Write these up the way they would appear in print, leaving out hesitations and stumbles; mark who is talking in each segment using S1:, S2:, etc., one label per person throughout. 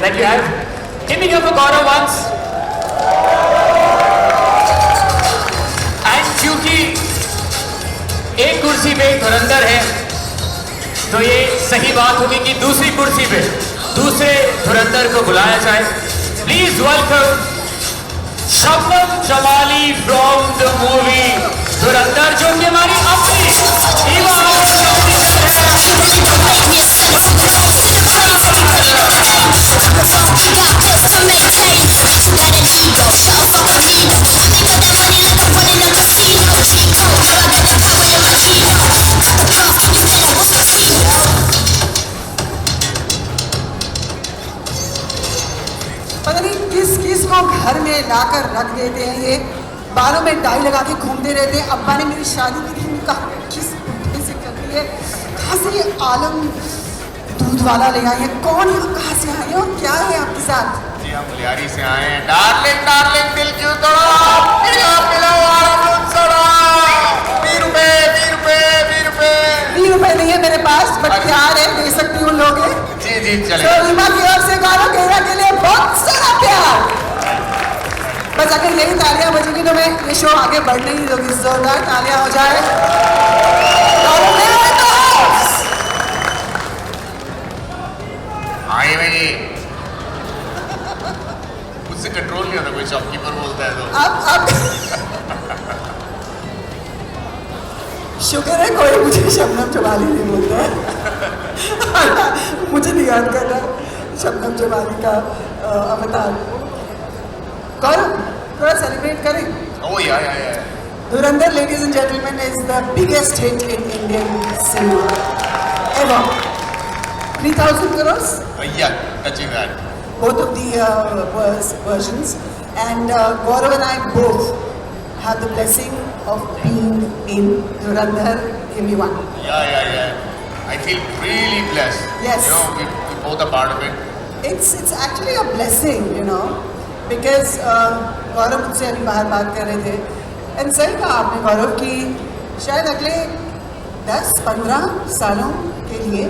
S1: that you have. Give me up for Gaurav once. And क्योंकि एक कुर्सी पे धुरंधर है, तो ये सही बात होगी कि दूसरी कुर्सी पे दूसरे धुरंधर को बुलाया जाए. Please welcome Shabnam Jamali from the movie धुरंधर, जो कि हमारी अपनी
S2: पता नहीं किस किस को घर में लाकर रख देते हैं. ये बालों में डाई लगा के घूमते रहते हैं. अब्बा ने मेरी शादी की थी, कहा किस बुढ़े से कर रही है. कहाँ से ये आलम दूध वाला ले आए हैं? कौन है? कहाँ से आए हैं और क्या है आपके साथ?
S3: जी हम लियारी से आए हैं. डार्लिंग डार्लिंग दिल क्यों तोड़ा, पिला पिला दूध सड़ा. 20 रुपए 20 रुपए 20 रुपए
S2: 20 रुपए नहीं है मेरे पास, बट प्यार है, दे सकती हूँ लोग.
S3: जी जी चले.
S2: तो रीमा की ओर से गाना घेरा के लिए बहुत सारा प्यार. बस अगर यही तालियां बजेगी तो मैं ये शो आगे बढ़ने ही दूंगी. जोरदार तालियां हो जाए.
S3: आए भाई, मुझसे कंट्रोल नहीं होता, कोई शॉपकीपर बोलता है तो.
S2: अब शुक्र है कोई मुझे शबनम जमाली नहीं बोलता है. मुझे नहीं याद कर रहा शबनम जमाली का अवतार. गौरव थोड़ा सेलिब्रेट करें.
S3: Oh yeah.
S2: Dhurandhar, ladies and gentlemen, is the biggest hit in Indian cinema ever. 3,000 crores.
S3: Yeah, touching that.
S2: Both of the versions, and Gaurav and I both have the blessing of being in Dhurandhar. Give me one.
S3: Yeah. I feel really blessed.
S2: Yes.
S3: You know, we both are part of it.
S2: It's actually a blessing, you know, because गौरव मुझसे अभी बाहर बात कर रहे थे. And सही कहा आपने गौरव कि शायद अगले 10-15 सालों के लिए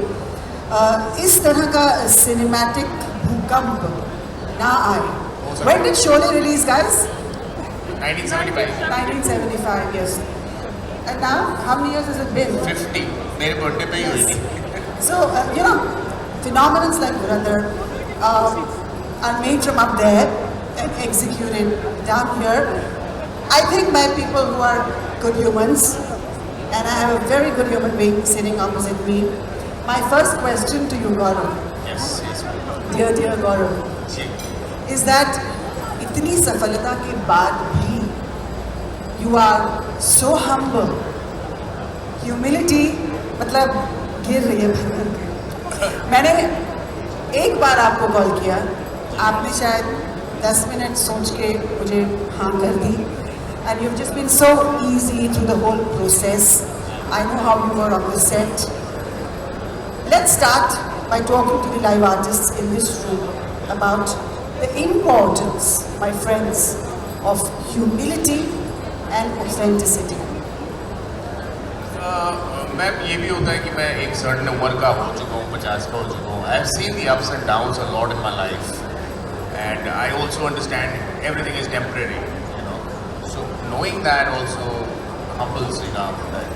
S2: इस तरह का सिनेमैटिक भूकंप ना आए. When did Sholay release, guys?
S3: 1975.
S2: 1975, yes. And now, how many years has it been?
S3: 50. मेरे बर्थडे पे ही हुई थी.
S2: So, you know, phenomenons like Dhurandhar are made from up there and executed down here. I think by people who are good humans, and I have a very good human being sitting opposite me. My first question to you, Gaurav.
S3: Yes.
S2: Dear Gaurav,
S3: ji.
S2: is that इतनी सफलता के बाद भी you are so humble. Humility मतलब गिर रही है भर भर के. मैंने एक बार आपको कॉल किया, आपने शायद 10 मिनट सोच के मुझे हाँ कर दी. And you've just been so easy through the whole process. I know how you were on the set. Let's start by talking to the live artists in this room about the importance, my friends, of humility and authenticity.
S3: मैं ये भी होता है कि मैं एक certain उम्र का हो चुका हूँ, 50 का हो चुका हूँ. I have seen the ups and downs a lot in my life, and I also understand everything is temporary. So knowing that also humbles enough that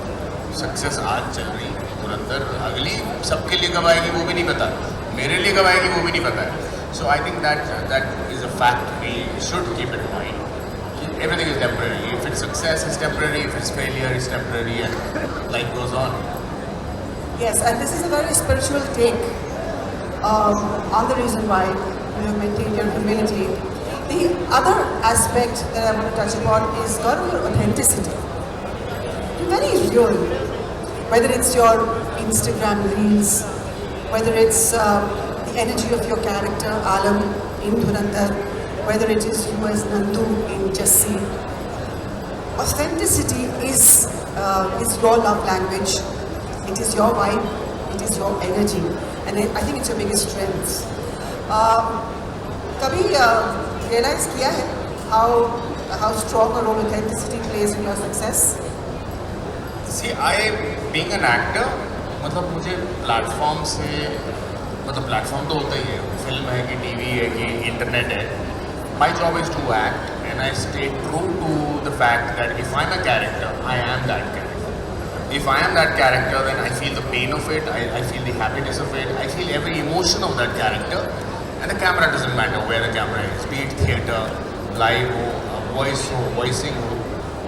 S3: success आज चल रही है, धुरंधर अगली सबके लिए कब आएगी वो भी नहीं पता, मेरे लिए कब आएगी वो भी नहीं पता है. So I think that is a fact we should keep in mind. Everything is temporary. If it's success, it's temporary. If it's failure, it's temporary, and life goes on.
S2: Yes, and this is a very spiritual take on the reason why you maintain your humility. The other aspect that I want to touch upon is your authenticity. You're very real. Whether it's your Instagram reels, whether it's the energy of your character, Alam, in Dhurandhar, whether it is you as Nandu in Jassi. Authenticity is your love language. It is your vibe. It is your energy. And I think it's your biggest strength. कभी realize किया है how strong a role authenticity plays in your success?
S3: See, being an actor, मतलब मुझे platform से, मतलब platform तो होता ही है, फिल्म है कि टीवी है कि इंटरनेट है, my job is to act and I stay true to the fact that if I am a character, I am that character. If I am that character, then I feel the pain of it, I feel the happiness of it, I feel every emotion of that character. And the camera doesn't matter where the camera is, be it theatre, live हो, voice हो, voicing हो.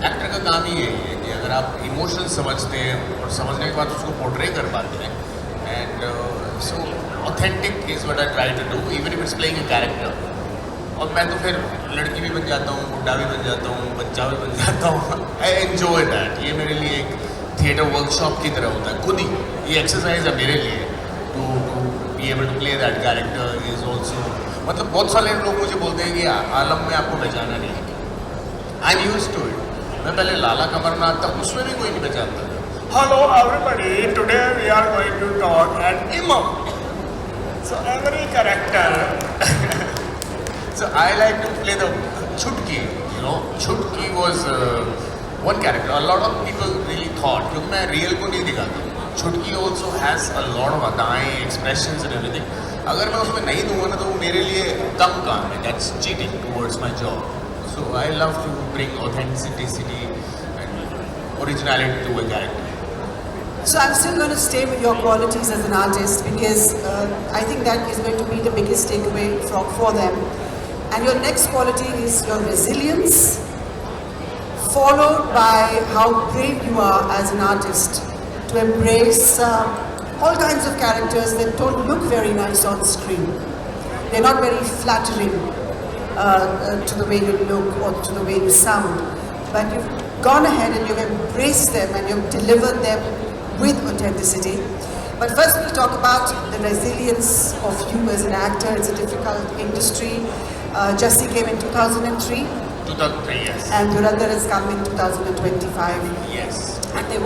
S3: Actor का काम ही यही है कि अगर आप इमोशन समझते हैं और समझने के बाद उसको पोर्ट्रे कर पाते हैं. And so authentic is what I try to do, even if it's playing a character. और मैं तो फिर लड़की भी बन जाता हूँ, बुढ़ा भी बन जाता हूँ, बच्चा भी बन जाता हूँ. I enjoy that. ये मेरे लिए एक थिएटर वर्कशॉप की तरह होता है. खुद ही ये एक्सरसाइज है मेरे लिए to be able to play that character is also. मतलब बहुत सारे लोग मुझे बोलते हैं कि आलम में आपको पहचाना नहीं है. I am use to it. मैं पहले लाला कमरनाथ था, उसमें भी कोई नहीं पहचानता था.
S4: Hello everybody, today we are going to talk at Imam. So every character.
S3: So I like to play the Chutki. You know, Chutki was one character. A lot of people really thought, क्योंकि मैं real को नहीं दिखाता. Chutki also has a lot of अदाएँ, expressions and everything. अगर मैं उसमें नहीं दूंगा ना तो वो मेरे लिए कम काम है. That's cheating towards my job. So I love to bring authenticity and originality to a character.
S2: So I'm still going to stay with your qualities as an artist because I think that is going to be the biggest takeaway for them. And your next quality is your resilience, followed by how brave you are as an artist to embrace all kinds of characters that don't look very nice on screen. They're not very flattering to the way you look or to the way you sound. But you've gone ahead and you've embraced them and you've delivered them with authenticity. But first we'll talk about the resilience of you as an actor. It's a difficult industry. Jassi came in 2003.
S3: 2003, yes.
S2: And Dhurandhar has come in 2025.
S3: Yes.
S2: And there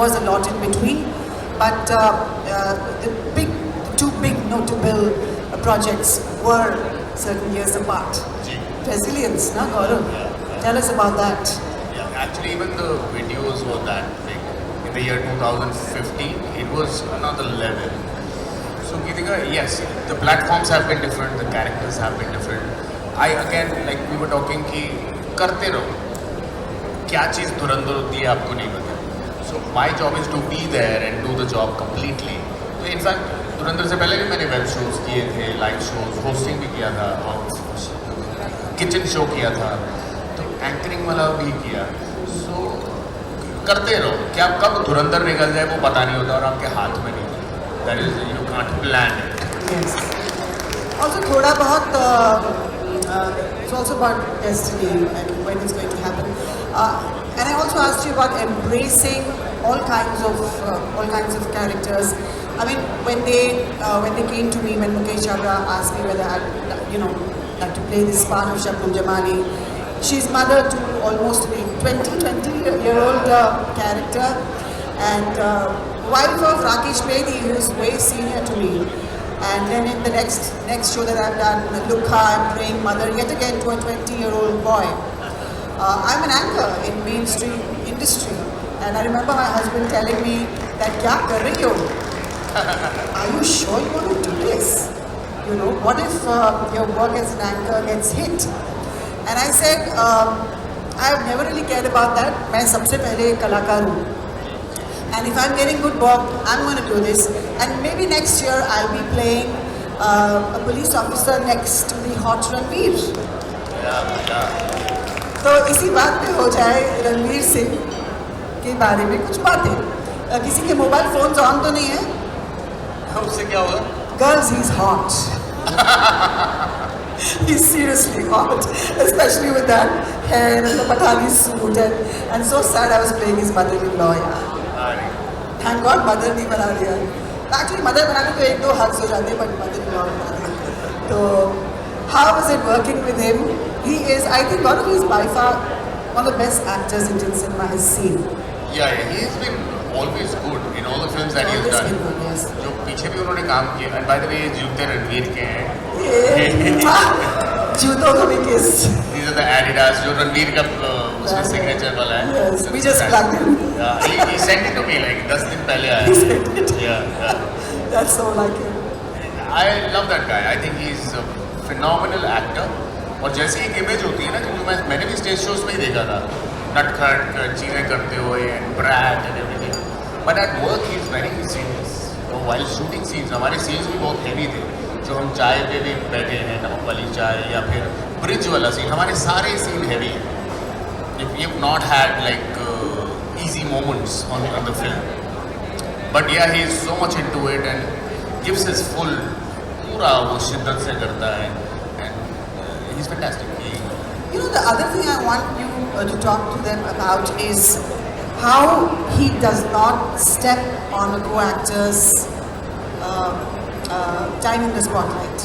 S2: was a lot in between. But the two big notable projects were certain years apart.
S3: Ji.
S2: Resilience, na Gaurav? Tell us about that.
S3: Yeah, actually even the videos were that big. In the year 2015, it was another level. So Geetika, yes, the platforms have been different, the characters have been different. I again, like we were talking कि करते रहो. क्या चीज़ धुरंधर होती है आपको नहीं पता. So my job is to be there and do the job completely. So in fact, धुरंधर से पहले भी मैंने वेब शोज किए थे, लाइव शोज, होस्टिंग भी किया था और किचन शो किया था, तो एंकरिंग वाला भी किया. सो करते रहो. क्या कब धुरंधर निकल जाए वो पता नहीं होता और आपके हाथ में नहीं होता. That is, you can't plan it.
S2: Yes. Also, thoda bahut, it's also about destiny and when it's going to happen. And I also asked you about embracing all kinds of characters. I mean, when they came to me, when Mukesh Chabra asked me whether I'd like to play this part of Shabnam Jamali. She's mother to almost a 20-year-old character, and wife of Rakesh Bedi, who is way senior to me. And then in the next show that I've done, Lukha, I'm playing mother yet again to a 20-year-old boy. I'm an anchor in mainstream industry, and I remember my husband telling me that, "Kya kar rahi ho? Are you sure you want to do this? You know, what if your work as an anchor gets hit?" And I said, I've never really cared about that. मैं सबसे पहले एक कलाकार हूँ. And if I'm getting good work, I'm going to do this. And maybe next year I'll be playing a police officer next to the hot Ranveer. तो इसी बात पे हो जाए रणवीर सिंह के बारे में कुछ बातें. किसी के मोबाइल फोन्स ऑन तो नहीं है?
S3: उससे क्या होगा?
S2: Girls, he's hot. He's seriously hot, especially with that hair and the Pathani suit. And so sad I was playing his mother-in-law. Yeah. Thank God mother नहीं बना दिया. Actually mother बनाने को एक दो hugs हो जाते, but mother-in-law बना दिया. So how is it working with him? He is, I think, Gaurav is by far one of the best actors Indian cinema has seen.
S3: Yeah, he has been always good in all the films that he has
S2: Always
S3: done.
S2: been good, yes.
S3: जो पीछे भी उन्होंने काम किया. And by the way, जूते रणवीर के हैं.
S2: जूतों को भी kiss.
S3: These are the Adidas जो रणवीर का उसका signature वाला है.
S2: Yes, we just plugged in.
S3: Yeah, he sent it to me like 10 दिन पहले आया.
S2: He sent it.
S3: Yeah.
S2: That's so like him.
S3: I love that guy. I think he's a phenomenal actor. और जैसी एक image होती है ना, जो मैंने भी स्टेज शोज में ही देखा था, नटखट चीज़ें करते हुए, brat and everything. But at work he is very serious. While shooting scenes, हमारे सीन्स भी बहुत हैवी थे. जो हम चाय पे भी बैठे हैं, नमक वाली चाय या फिर ब्रिज वाला सीन, हमारे सारे सीन हैवी हैं. If you've not had like easy moments on the film, but yeah, he is so much into it and gives his full, पूरा वो शिद्दत से करता है, and he's fantastic.
S2: You know, the other thing I want you to talk to them about is how he does not step on a co-actor's time in the spotlight.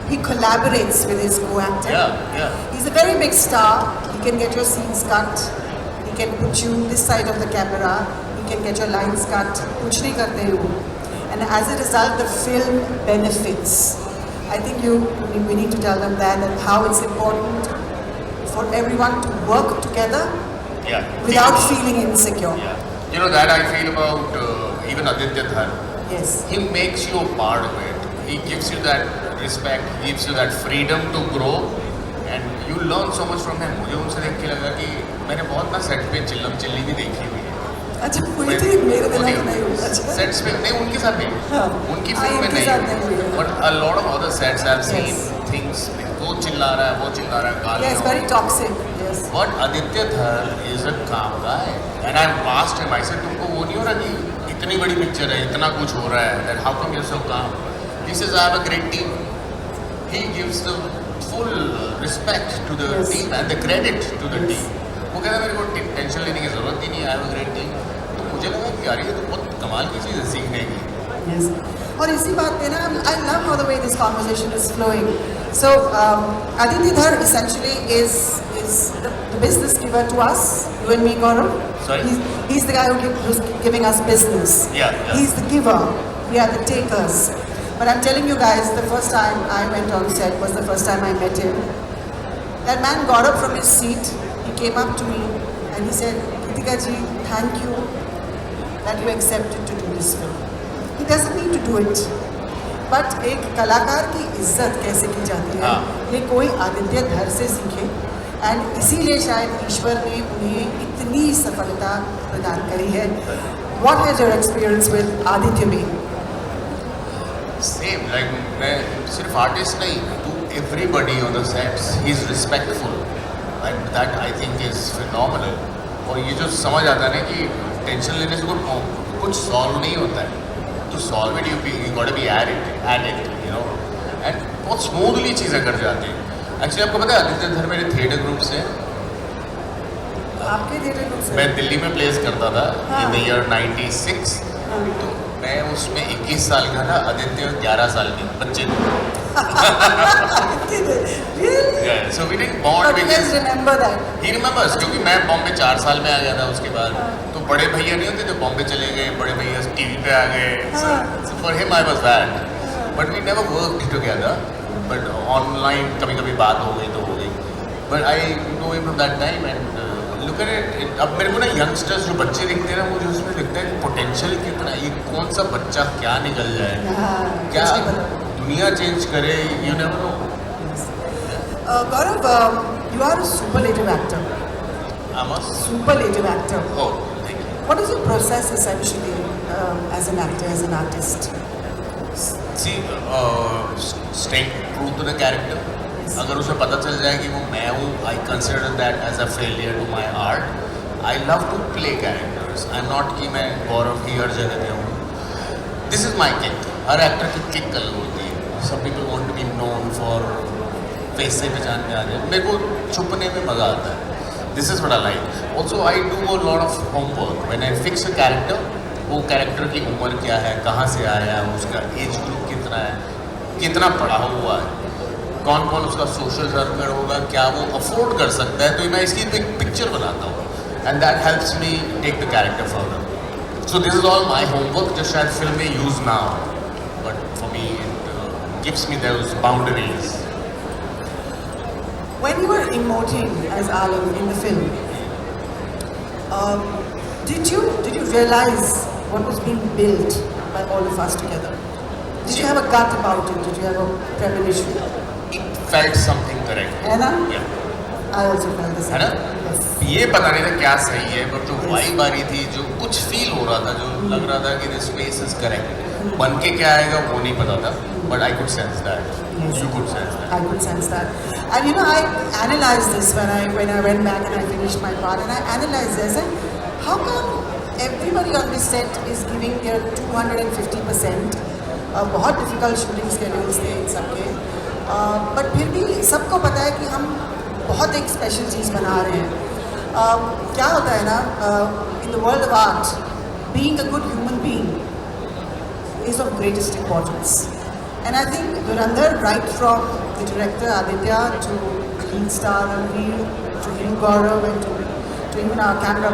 S2: He collaborates with his co-actor.
S3: Yeah.
S2: He's a very big star. He can get your scenes cut. He can put you this side of the camera. He can get your lines cut. कुछ नहीं करते हो. And as a result, the film benefits. I think we need to tell them that how it's important for everyone to work together
S3: Yeah.
S2: without feeling insecure.
S3: Yeah. You know that I feel about even Aditya Dhar.
S2: Yes.
S3: He makes you a part of it. He gives you that respect, he gives you that freedom to grow, and you learn so much from him. मुझे उनसे देख के लगा कि मैंने बहुत ना set पे चिल्लम चिल्ली भी देखी हुई है.
S2: अच्छा हुई थी मेरे दिनों में नहीं हुई. अच्छा.
S3: सेट्स पे नहीं, उनके साथ नहीं,
S2: हाँ.
S3: उनकी
S2: हाँ,
S3: फिल्म में
S2: उनके साथ नहीं
S3: नहीं,
S2: हुई.
S3: But a lot of other sets I have seen
S2: Yes.
S3: Things. वो चिल्ला रहा है, वो चिल्ला रहा है, गालियाँ.
S2: Yes, very toxic. Yes.
S3: But Aditya Dhar is a calm guy, and I asked him. I said, तुमको वो नहीं हो रहा कि इतनी बड़ी पिक्चर है, इतना कुछ हो रहा है, that how come you're so calm? He says, I have a great team. He gives the full respect to the
S2: Yes.
S3: team and the credit to the
S2: Yes.
S3: team. वो कहता है मेरे को टेंशन लेने की जरूरत ही नहीं है, I have a great team. तो मुझे लगा कि यार ये तो बहुत कमाल की चीज़ है सीखने की.
S2: Yes. और इसी बात पे ना, I love how the way this conversation is flowing. So Aditya Dhar essentially is the business giver to us, you and me, Gaurav.
S3: Sorry?
S2: He's the guy who's giving us business.
S3: Yeah.
S2: He's the giver. We are the takers. But I'm telling you guys, the first time I went on set was the first time I met him. That man got up from his seat. He came up to me and he said, Kritika ji, thank you that you accepted to do this film. He doesn't need to do it. But एक कलाकार की इज्जत कैसे की जाती है,
S3: हाँ.
S2: ये कोई आदित्य धर से सीखे. एंड इसीलिए शायद ईश्वर ने उन्हें इतनी सफलता प्रदान करी है. What has your experience with Aditya been?
S3: Same, like मैं सिर्फ आर्टिस्ट नहीं, to everybody on the sets, he is respectful, and that I think is phenomenal. और ये जो समझ आता है ना कि टेंशन लेने से कुछ सॉल्व नहीं होता है. To solve it, you got to be at it, you know, and बहुत स्मूथली चीज़ें कर जाते हैं. एक्चुअली आपको पता है आदित्य धर मेरे थिएटर ग्रुप से,
S2: आपके थिएटर ग्रुप से?
S3: मैं दिल्ली में प्लेस करता था
S2: हाँ.
S3: In the year 96.
S2: हाँ.
S3: तो मैं उसमें 21 साल का था, आदित्य 11 साल के बच्चे थे.
S2: Really?
S3: Yeah, so we didn't bond
S2: But you
S3: because
S2: guys remember that?
S3: he remembers, क्योंकि मैं बॉम्बे 4 साल में आ गया था उसके बाद. तो बड़े भैया नहीं होते जो बॉम्बे चले गए, बड़े भैया टीवी पे आ गए. So for him I was that, but we never worked together. But online कभी-कभी बात हो गई तो हो गई. But I know him from that time and look at it. अब मेरे को ना यंगस्टर्स जो बच्चे दिखते हैं ना, मुझे उसमें दिखता है पोटेंशियल कितना, ये कौन सा बच्चा क्या निकल जाए, क्या दुनिया चेंज करे, you never know.
S2: Gaurav, you are a superlative actor.
S3: I'm a
S2: Superlative actor.
S3: oh, thank you.
S2: What is your process essentially as an actor, as an artist?
S3: See, staying true to the character. अगर उसे पता चल जाए कि वो मैं हूँ, I consider that as a failure to my art. I love to play characters. I'm not कि मैं गौरव ही हर जगह पे हूँ. This is my kick. Her actor की किक अलग होती है. Some people want to be known for face से पहचान में आ जाए. मेरे को छुपने में मज़ा आता है. This is what I like. Also, I do a lot of homework. When I fix a character, वो कैरेक्टर की उम्र क्या है, कहाँ से आया है, उसका एज ग्रुप कितना है, कितना पढ़ा हुआ है, कौन कौन उसका सोशल सर्कल होगा, क्या वो अफोर्ड कर सकता है, तो मैं इसकी एक पिक्चर बनाता हूँ. And that helps me take the character further. So this is all my homework जो शायद फिल्म में यूज ना हो, but for me it gives me those boundaries.
S2: When you were emoting as Alam in the film, did you realize what was being built by all of us together? Did you have a gut about it? Did you have a premonition?
S3: It felt something correct.
S2: है ना?
S3: Yeah.
S2: I also felt the
S3: है
S2: same.
S3: ना?
S2: Yes.
S3: ये पता नहीं था क्या सही है, पर जो वाइब आ रही थी, जो कुछ फील हो रहा था, जो लग रहा था कि दिस स्पेस इज करेक्ट. बन के क्या आएगा वो नहीं पता था, but I could sense that. You could sense that.
S2: I could sense that. And you know, I analyzed this when I went back and I finished my part, and I analyzed this. And how come everybody on this set is giving their 250%? बहुत difficult shooting schedules थे इन सबके, but फिर भी सबको पता है कि हम बहुत एक स्पेशल चीज़ बना रहे हैं. क्या होता है ना, in the world of art, being a good human being is of greatest importance. And I think Dhurandhar, right from the director Aditya to the lead star Ranveer, to even Gaurav, and to even our camera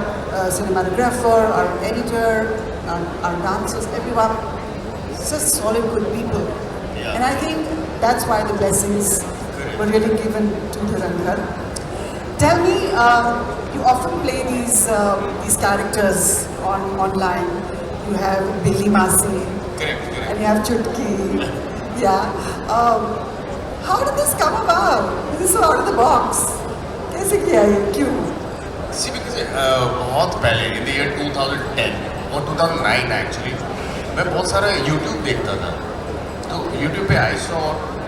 S2: cinematographer, our editor, our dancers, everyone, such solid good people.
S3: Yeah.
S2: And I think that's why the blessings were really given to Dhurandhar. Tell me, you often play these characters online. You have Billy Masi,
S3: Correct.
S2: and you have Chutki. Yeah. How did this come about? This is so out of the box. कैसे किया ये? क्यों?
S3: See, because बहुत पहले in the year 2010 और 2009 actually, मैं बहुत सारा YouTube देखता था. तो YouTube पे I saw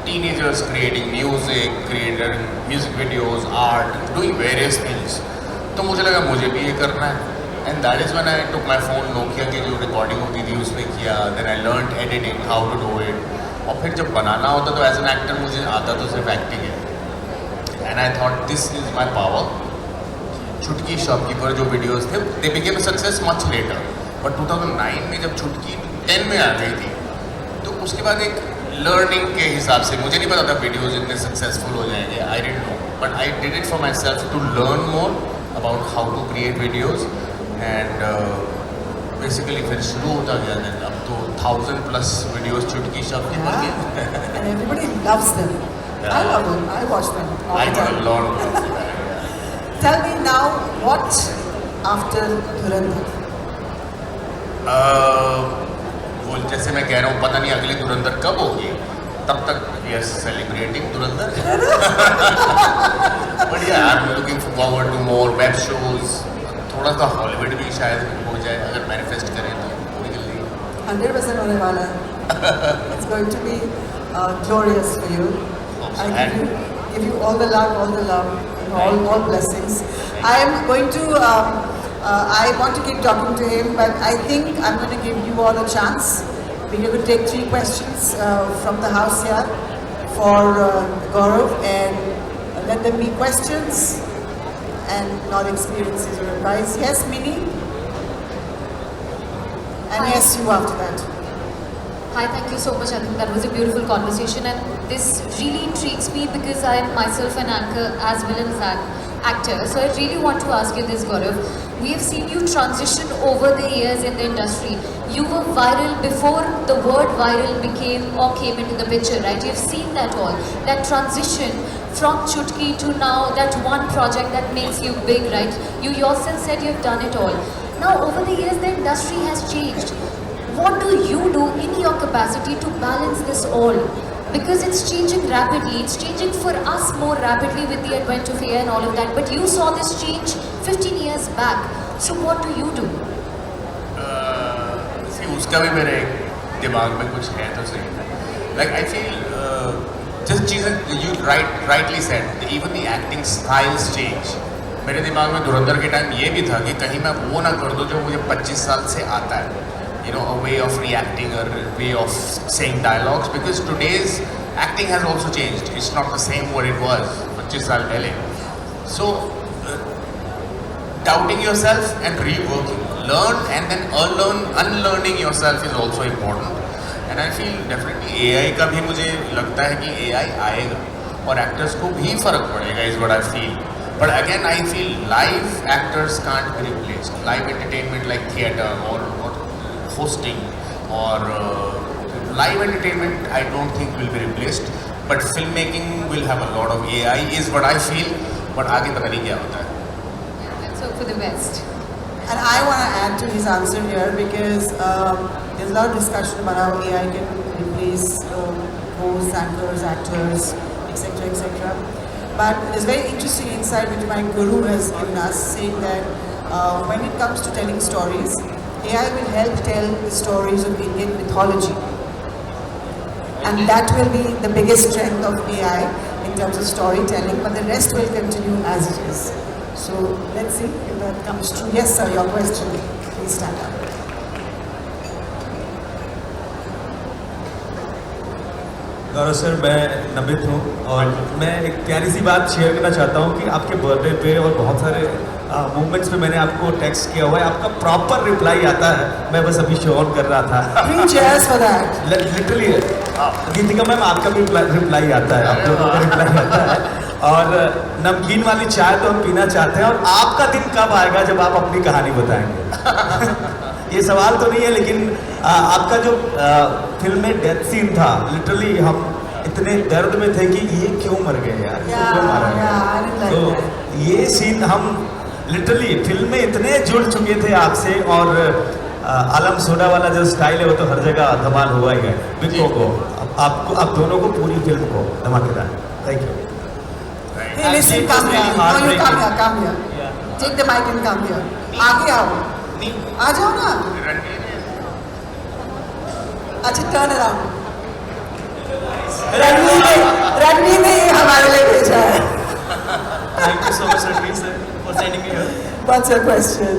S3: teenagers creating music videos, art, doing various things. तो मुझे लगा मुझे भी ये करना है. And that is when I took my phone, Nokia की जो recording होती थी उसमें किया. Then I learned editing, how to do it. और फिर जब बनाना होता तो एज एन एक्टर मुझे आता तो सिर्फ एक्टिंग है. And I thought this is my power. चुटकी शॉपकीपर जो वीडियोस थे they became success much later, but 2009 में जब चुटकी 10 में आ गई थी तो उसके बाद एक लर्निंग के हिसाब से मुझे नहीं पता था वीडियोस इतने सक्सेसफुल हो जाएंगे. I didn't know, but I did it for myself to learn more about how to create videos. And basically फिर शुरू होता गया. देन अब तो 1000+ वीडियोस चुटकी शॉपकीपर के.
S2: And everybody loves them.
S3: Yeah.
S2: I love them. I watch them all
S3: I
S2: the
S3: got a
S2: time.
S3: lot of love for that.
S2: Tell me now, what after Dhurandhar?
S3: वो जैसे मैं कह रहा हूँ पता नहीं अगली धुरंधर कब होगी, तब तक we are celebrating Dhurandhar. But yeah I am looking forward to more web shows. थोड़ा सा हॉलीवुड भी शायद हो जाए अगर मैनिफेस्ट करें तो.
S2: 100% होने वाला है. It's going to be glorious for you. I give you all the love, and all blessings. I am going to. I want to keep talking to him, but I think I'm going to give you all a chance. We're going to take 3 questions from the house here for Gaurav, and let them be questions and not experiences or advice. Yes, Mini? And
S5: Hi.
S2: yes, you after that.
S5: Hi, thank you so much. I think that was a beautiful conversation, and this really intrigues me because I am myself an anchor as well as an actor. So I really want to ask you this, Gaurav. We have seen you transition over the years in the industry. You were viral before the word viral came into the picture, right? You've seen that all. That transition from Chutki to now, that one project that makes you big, right? You yourself said you've done it all. Now, over the years, the industry has changed. What do you do in your capacity to balance this all? Because it's changing rapidly. It's changing for us more rapidly with the advent of AI and all of that. But you saw this change 15 years back. So what do you do?
S3: See, उसका भी मेरे दिमाग में कुछ है तो सही. Like I feel just चीज़ें you rightly said, even the acting styles change. मेरे दिमाग में धुरंधर के टाइम ये भी था कि कहीं मैं वो ना कर दूं जो मुझे 25 साल से आता है. You know, a way of reacting or a way of saying dialogues, because today's acting has also changed. It's not the same what it was 25 साल पहले. So doubting yourself and reworking, learn and then unlearning yourself is also important. And I feel definitely AI का भी मुझे लगता है कि AI आएगा और actors को भी फर्क पड़ेगा, is what I feel. But again, I feel live actors can't be replaced. Live entertainment like theatre or hosting or live entertainment, I don't think will be replaced. But filmmaking will have a lot of AI, is what I feel. But आगे पता नहीं क्या होता है.
S5: Let's hope for the best.
S2: And I I want to add to his answer here because there's a lot of discussion about how AI can replace hosts, anchors, actors, etc., etc. But there's very interesting insight which my guru has given us, saying that when it comes to telling stories, AI will help tell the stories of Indian mythology. And that will be the biggest strength of AI in terms of storytelling, but the rest will continue as it is. So let's see if that comes true. Yes, sir, your question. Please stand up.
S6: Gaurav sir, मैं नमित हूँ और मैं एक प्यारी सी बात share करना चाहता हूँ कि आपके बर्थडे पे और बहुत सारे मूवमेंट्स पे मैंने आपको टेक्स्ट किया हुआ है, आपका प्रॉपर रिप्लाई आता है। मैं बस अभी शो ऑन कर रहा था।
S2: 3 cheers for that.
S6: Literally Geetika ma'am, आपका भी रिप्लाई आता है, आप लोगों का रिप्लाई आता है। और नमकीन वाली चाय तो हम पीना चाहते हैं। और आपका दिन कब आएगा जब आप अपनी कहानी बताएंगे? ये सवाल तो नहीं है, लेकिन आपका जो फिल्म में डेथ सीन था, लिटरली हम इतने दर्द में थे कि ये क्यों मर गए यार, क्यों मारा गया। तो ये सीन हम लिटरली फिल्म में इतने जुड़ चुके थे आपसे। और आलम सोडा वाला जो स्टाइल है वो तो हर जगह धमाल हुआ ही है। बिको को आपको, आप दोनों को, पूरी फिल्म को धमाकेदार। Thank you.
S2: Hey, listen, come here. No, you come here, come here. Take the mic and come here. आगे आओ। आ जाओ ना। अच्छा, turn around. रणवीर ने ये हमारे लिए भेजा है।
S7: Thank you so much, Ranveer sir, for sending me here.
S2: What's your question?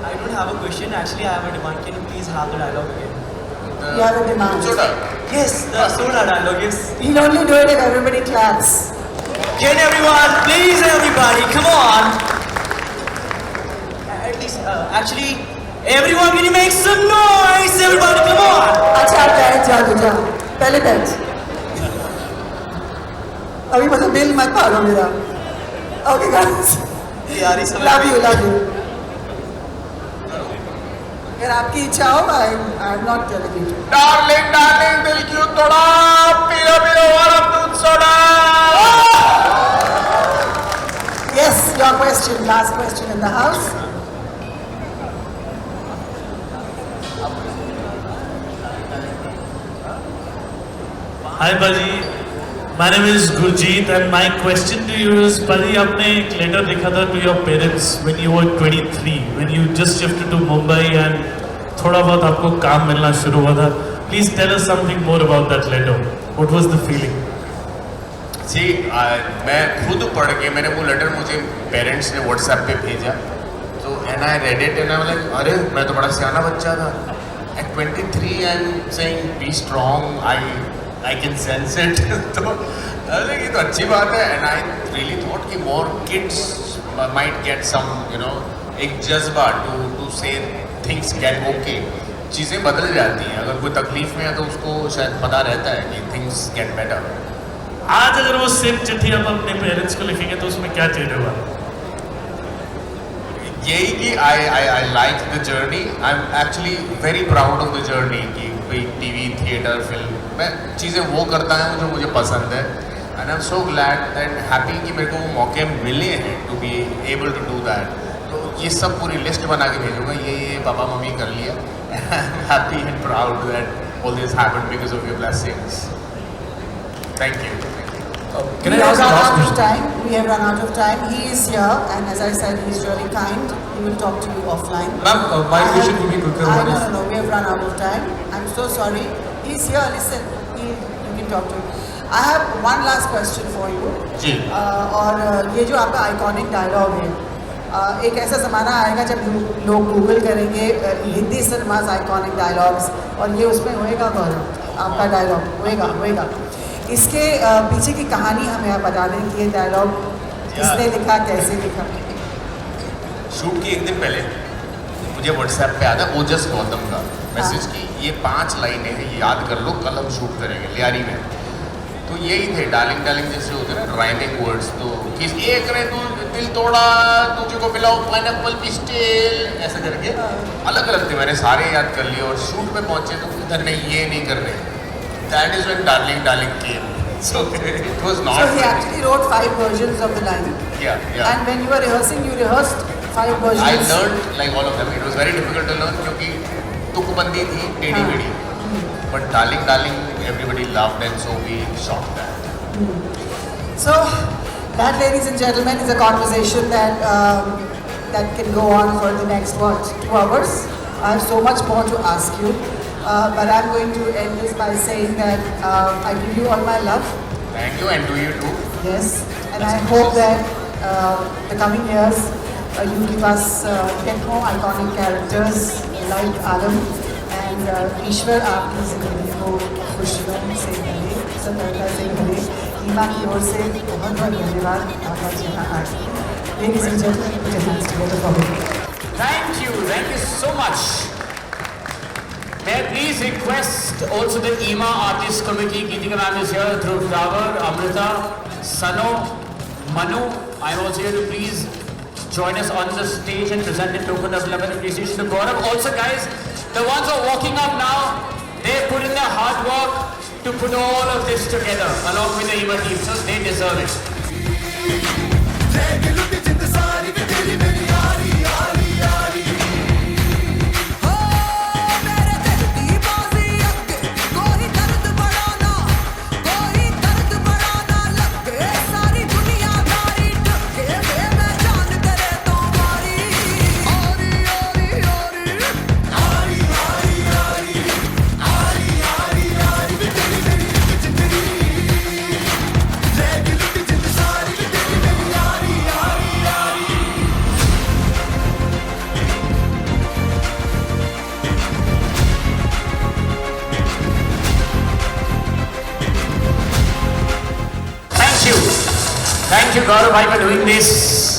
S7: I don't have a question. Actually, I have a demand. Can you please have the dialogue again?
S2: You have a demand.
S3: Soda.
S7: Yes, the soda dialogue. Yes.
S2: He'll only do it if everybody claps.
S7: Can everyone, please, everybody, come on. At least, actually, everyone, can you make some noise? Everybody, come on.
S2: अच्छा, बैठ जाओ बेटा, पहले बैठ। अभी मतलब bill मत मारो मेरा। Okay guys,
S7: यार, इस समय
S2: love you, love you. अगर आपकी इच्छा हो, I'm not telling you.
S3: Darling darling दिल क्यों तोड़ा, पियो पियो वाला दूध soda.
S2: Yes, your question, last question in the house.
S8: Hi Baji, my name is Gurjeet and my question to you is, Baji, आपने एक letter लिखा था to your parents when you were 23, when you just shifted to Mumbai and थोड़ा बहुत आपको काम मिलना शुरू हुआ था. Please tell us something more about that letter. What was the feeling?
S3: जी, मैं खुद पढ़ के, मैंने वो लेटर मुझे पेरेंट्स ने व्हाट्सएप पे भेजा, तो and I read it and I was like, अरे मैं तो बड़ा सियाना बच्चा था। At 23 I am saying be strong, I can sense it. तो अरे ये तो अच्छी बात है। एंड आई रियली थॉट कि more kids might get some एक जज्बा टू से थिंग्स गेट ओके। चीज़ें बदल जाती हैं, अगर कोई तकलीफ में है तो उसको शायद पता रहता है कि थिंग्स गेट बेटर।
S8: आज अगर वो सेम चिट्ठी आप अपने पेरेंट्स को लिखेंगे तो उसमें क्या चेंज होगा?
S3: यही कि I like the journey, I am actually very proud of the journey कि भाई टीवी, थिएटर, फिल्म, मैं चीज़ें वो करता हूँ जो मुझे पसंद है। And I am so glad that happy कि मेरे को वो मौके मिले हैं to be able to do that. तो ये सब पूरी लिस्ट बना के भेजूँगा, ये पापा मम्मी कर लिया। I am happy and proud that all this happened because of your blessings. Thank you.
S6: Can
S2: We
S6: I
S2: have
S6: ask a
S2: run
S6: last
S2: out of
S6: question?
S2: time. We have run out of time. He is here, and as I said, he's really kind. He will talk to you offline.
S6: Ma'am, my question will be quicker. One is
S2: No, we have run out of time. I'm so sorry. He's here. Listen, you can talk to him. I have one last question for you.
S3: जी।
S2: और ये जो आपका iconic dialogue है, एक ऐसा ज़माना आएगा जब लोग गूगल करेंगे हिंदी सिनेमाज आइकॉनिक डायलॉग्स, और ये उसमें होएगा गौरव, आपका डायलॉग होएगा। इसके पीछे की कहानी हमें आप बता दें कि ये डायलॉग किसने लिखा, कैसे लिखा?
S3: शूट की एक दिन पहले मुझे व्हाट्सएप पे आया ओजस गौतम का मैसेज की, ये 5 लाइनें हैं, ये याद कर लो, कल हम शूट करेंगे लियारी में। तो यही थे डार्लिंग डार्लिंग जैसे होते हैं ना राइमिंग वर्ड्स। तो किस एक ने तू दिल तोड़ा, तुझे को पिलाओ पाइनएप्पल पिस्टेल, ऐसे करके अलग अलग थे, मैंने सारे याद कर लिए। और शूट पे पहुंचे तो इधर नहीं, ये नहीं कर रहे। That is when darling came. So it was not.
S2: So he actually wrote 5 versions of the line.
S3: Yeah.
S2: And when you were rehearsing, you rehearsed 5
S3: I
S2: versions.
S3: learned like all of them. It was very difficult to learn क्योंकि तुकबंदी थी टेढ़ी
S2: हाँ.
S3: मेढ़ी. But darling, everybody loved and so we shot that.
S2: So, that, ladies and gentlemen, is a conversation that that can go on for the next 2 hours. I have so much more to ask you, but I'm going to end this by saying that I give you all my love.
S3: Thank you and to you too.
S2: Yes, and I hope that the coming years you give us yet more iconic characters like Adam and Ishwar आपकी ज़िंदगी को खुशियों से भरे, सफलता से भरे. ईमा की ओर से बहुत बहुत धन्यवाद आप आज यहाँ आए. Ladies and gentlemen, put your hands together for me.
S1: Thank you so much. May I please request also the EMA Artist Committee, Geetika ma'am is here, Dhruv Davar, Amrita, Sano, Manu. I'm also here to please join us on the stage and present a token of love and appreciation to Gaurav. Also guys, the ones who are walking up now, they put in their hard work to put all of this together along with the EMA team, so they deserve it. Thank you Gaurav bhai for doing this.